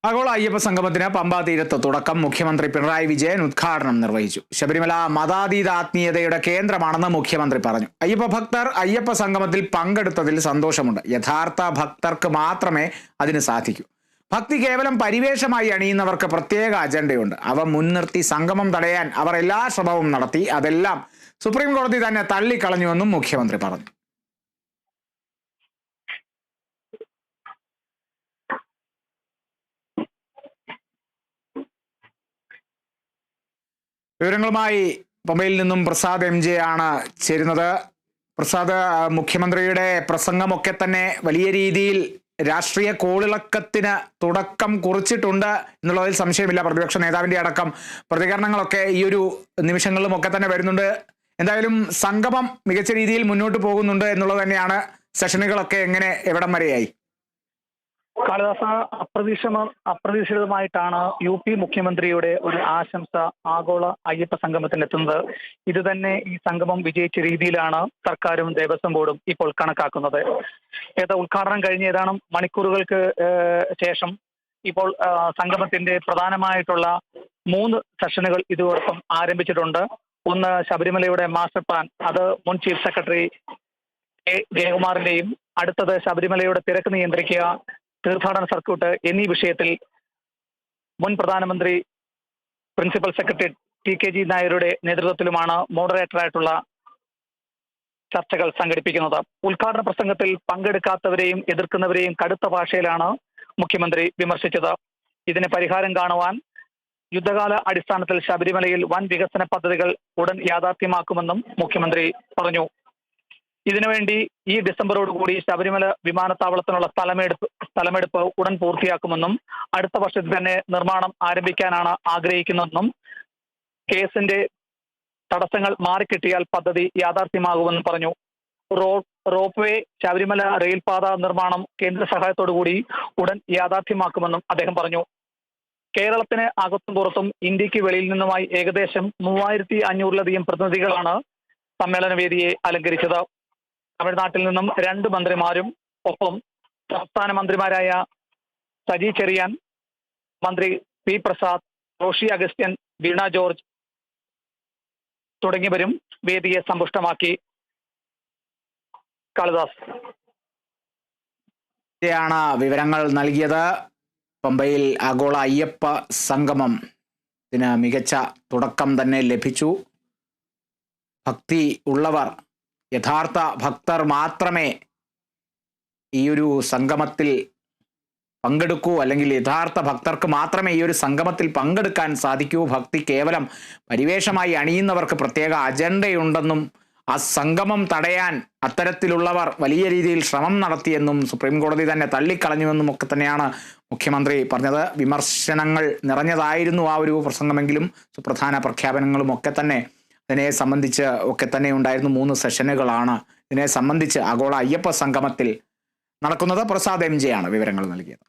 ആഗോള അയ്യപ്പ സംഗമത്തിന് പമ്പാ തീരത്ത് തുടക്കം. മുഖ്യമന്ത്രി പിണറായി വിജയൻ ഉദ്ഘാടനം നിർവഹിച്ചു. ശബരിമല മതാതീത ആത്മീയതയുടെ കേന്ദ്രമാണെന്ന് മുഖ്യമന്ത്രി പറഞ്ഞു. അയ്യപ്പ ഭക്തർ അയ്യപ്പ സംഗമത്തിൽ പങ്കെടുത്തതിൽ സന്തോഷമുണ്ട്. യഥാർത്ഥ ഭക്തർക്ക് മാത്രമേ അതിന് സാധിക്കൂ. ഭക്തി കേവലം പരിവേഷമായി അണിയുന്നവർക്ക് പ്രത്യേക അജണ്ടയുണ്ട്. അവ മുൻനിർത്തി സംഗമം തടയാൻ അവർ എല്ലാ ശ്രമവും നടത്തി. അതെല്ലാം സുപ്രീം കോടതി തന്നെ തള്ളിക്കളഞ്ഞുവെന്നും മുഖ്യമന്ത്രി പറഞ്ഞു. വിവരങ്ങളുമായി പമ്പയിൽ നിന്നും പ്രസാദ് MJ ആണ് ചേരുന്നത്. പ്രസാദ്, മുഖ്യമന്ത്രിയുടെ പ്രസംഗമൊക്കെ തന്നെ വലിയ രീതിയിൽ രാഷ്ട്രീയ കോളിളക്കത്തിന് തുടക്കം കുറിച്ചിട്ടുണ്ട് എന്നുള്ളതിൽ സംശയമില്ല. പ്രതിപക്ഷ നേതാവിന്റെ അടക്കം പ്രതികരണങ്ങളൊക്കെ ഈ ഒരു നിമിഷങ്ങളിലും ഒക്കെ തന്നെ വരുന്നുണ്ട്. എന്തായാലും സംഗമം മികച്ച രീതിയിൽ മുന്നോട്ട് പോകുന്നുണ്ട് എന്നുള്ളത് തന്നെയാണ്. സെഷനുകളൊക്കെ എവിടം വരെയായി? കാളിദാസ, അപ്രതീക്ഷിതമായിട്ടാണ് UP മുഖ്യമന്ത്രിയുടെ ഒരു ആശംസ ആഗോള അയ്യപ്പ സംഗമത്തിനെത്തുന്നത്. ഇത് തന്നെ ഈ സംഗമം വിജയിച്ച രീതിയിലാണ് സർക്കാരും ദേവസ്വം ബോർഡും ഇപ്പോൾ കണക്കാക്കുന്നത്. ഉദ്ഘാടനം കഴിഞ്ഞ ഏതാനും മണിക്കൂറുകൾക്ക് ശേഷം ഇപ്പോൾ സംഗമത്തിന്റെ പ്രധാനമായിട്ടുള്ള 3 സെഷനുകൾ ഇതോടൊപ്പം ആരംഭിച്ചിട്ടുണ്ട്. ഒന്ന്, ശബരിമലയുടെ മാസ്റ്റർ പ്ലാൻ, അത് മുൻ ചീഫ് സെക്രട്ടറി ജയകുമാറിന്റെയും, അടുത്തത് ശബരിമലയുടെ തിരക്ക് നിയന്ത്രിക്കുക, തീർത്ഥാടന സർക്യൂട്ട് എന്നീ വിഷയത്തിൽ മുൻ പ്രധാനമന്ത്രി പ്രിൻസിപ്പൽ സെക്രട്ടറി TKG നായരുടെ നേതൃത്വത്തിലുമാണ് മോഡറേറ്ററായിട്ടുള്ള ചർച്ചകൾ സംഘടിപ്പിക്കുന്നത്. ഉദ്ഘാടന പ്രസംഗത്തിൽ പങ്കെടുക്കാത്തവരെയും എതിർക്കുന്നവരെയും കടുത്ത ഭാഷയിലാണ് മുഖ്യമന്ത്രി വിമർശിച്ചത്. ഇതിന് പരിഹാരം കാണുവാൻ യുദ്ധകാല അടിസ്ഥാനത്തിൽ ശബരിമലയിൽ വൻ വികസന പദ്ധതികൾ ഉടൻ യാഥാർത്ഥ്യമാക്കുമെന്നും മുഖ്യമന്ത്രി പറഞ്ഞു. ഇതിനുവേണ്ടി ഈ ഡിസംബറോടുകൂടി ശബരിമല വിമാനത്താവളത്തിനുള്ള സ്ഥലമെടുപ്പ് ഉടൻ പൂർത്തിയാക്കുമെന്നും അടുത്ത വർഷത്തിൽ തന്നെ നിർമ്മാണം ആരംഭിക്കാനാണ് ആഗ്രഹിക്കുന്നതെന്നും കേസിന്റെ തടസ്സങ്ങൾ മാറിക്കിട്ടിയാൽ പദ്ധതി യാഥാർത്ഥ്യമാകുമെന്നും പറഞ്ഞു. റോപ്പ് വേ, ശബരിമല റെയിൽപാത നിർമ്മാണം കേന്ദ്ര സഹായത്തോടുകൂടി ഉടൻ യാഥാർത്ഥ്യമാക്കുമെന്നും അദ്ദേഹം പറഞ്ഞു. കേരളത്തിന് അകത്തും പുറത്തും ഇന്ത്യക്ക് വെളിയിൽ നിന്നുമായി ഏകദേശം 3500-ലധികം പ്രതിനിധികളാണ് സമ്മേളന വേദിയെ അലങ്കരിച്ചത്. തമിഴ്നാട്ടിൽ നിന്നും 2 മന്ത്രിമാരും ഒപ്പം സംസ്ഥാന മന്ത്രിമാരായ സജി ചെറിയാൻ, മന്ത്രി P പ്രസാദ്, റോഷി അഗസ്റ്റ്യൻ, വീണ ജോർജ് തുടങ്ങിയവരും വേദിയെ സമ്പുഷ്ടമാക്കി. കാളിദാസ് വിവരങ്ങൾ നൽകിയത്. പമ്പയിൽ ആഗോള അയ്യപ്പ സംഗമത്തിന് മികച്ച തുടക്കം തന്നെ ലഭിച്ചു. ഭക്തി ഉള്ളവർ, യഥാർത്ഥ ഭക്തർ മാത്രമേ ഈ ഒരു സംഗമത്തിൽ പങ്കെടുക്കൂ, അല്ലെങ്കിൽ യഥാർത്ഥ ഭക്തർക്ക് മാത്രമേ ഈ ഒരു സംഗമത്തിൽ പങ്കെടുക്കാൻ സാധിക്കൂ. ഭക്തി കേവലം പരിവേഷമായി അണിയുന്നവർക്ക് പ്രത്യേക അജണ്ടയുണ്ടെന്നും ആ സംഗമം തടയാൻ അത്തരത്തിലുള്ളവർ വലിയ രീതിയിൽ ശ്രമം നടത്തിയെന്നും സുപ്രീം കോടതി തന്നെ തള്ളിക്കളഞ്ഞുവെന്നും ഒക്കെ തന്നെയാണ് മുഖ്യമന്ത്രി പറഞ്ഞത്. വിമർശനങ്ങൾ നിറഞ്ഞതായിരുന്നു ആ ഒരു പ്രസംഗമെങ്കിലും സുപ്രധാന പ്രഖ്യാപനങ്ങളും ഒക്കെ തന്നെ ഇതിനെ സംബന്ധിച്ച് ഒക്കെ തന്നെ ഉണ്ടായിരുന്നു. 3 സെഷനുകളാണ് ഇതിനെ സംബന്ധിച്ച് ആഗോള അയ്യപ്പ സംഗമത്തിൽ നടക്കുന്നത്. പ്രസാദ് MJ ആണ് വിവരങ്ങൾ നൽകിയത്.